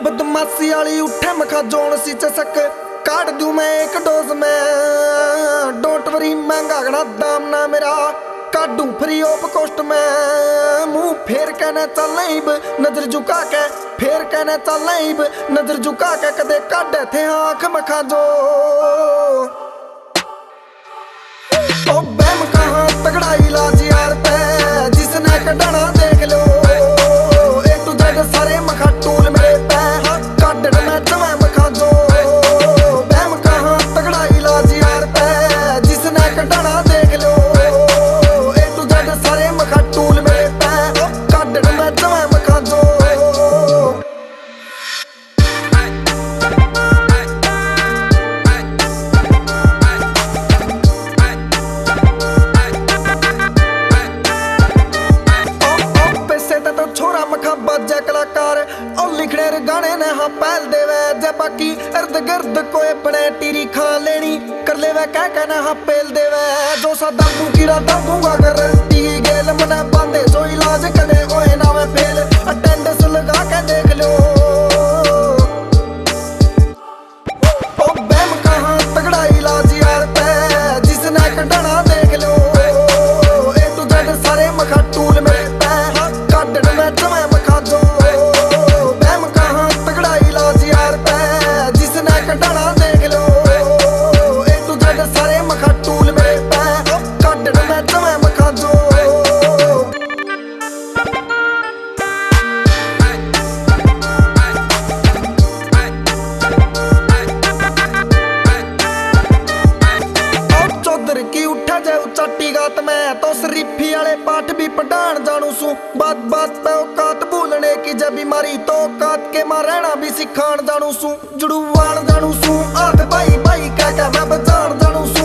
बदमाशी वाली उठे मखा जोन सी चसक काट दूं मैं एक डोज में। डोंट वरी महंगा गना दाम ना मेरा काटूं फ्री ऑफ कॉस्ट में। मुंह फेर के न चल नजर झुका के फेर के न चल नजर झुका के कदे काटे थे आंख मखा जो। ओ बैम कहाँ तगड़ा इलाज यार पे जिसने कटाना देख लो। ए टू जेड सारे मखा टूल मेरे पे काट मैं जमा मखा जो। बैम कहाँ तगड़ा इलाज यार पे जिसने कटाना देख लो। ए टू जेड सारे मखा टूल मेरे पे काट मैं जमा मखा जो। बाजा कलाकार और लिखने गाने ने हाँ पहल देवे जे बाकी इर्द गिर्द कोई बने टीरी खा लेनी कर लेवे कह कहना हाँ पेल देवे। जो सा दाबू कीड़ा दाबूंगा गारंटी गेल मने बांधे जो इलाज करे ओए ना मैं फेल अटेंडेंस लगा के देख लो। ओ बैम कहाँ तगड़ा इलाज यार पे जिसने कटाना देख लो। ए टू जेड सारे मखा टूल मेरे पे काट मैं जमा मखा जो। बैम कहाँ तगड़ा इलाज यार पे जिसने कटाना देख लो। ए टू जेड सारे मखा टूल मेरे पे काट मैं जमा मखा जो। चौधर की उठा जाए उचाटी गात में तो शरीफी वाले पाठ भी पढ़ान जानू सू। बात बात पे औकात भूलने की जब बीमारी तो औकात के मां रहना भी सिखान जानू सू। जुड़ुवान जानू सू आग भाई भाई कह के मैं बजान जानू सू।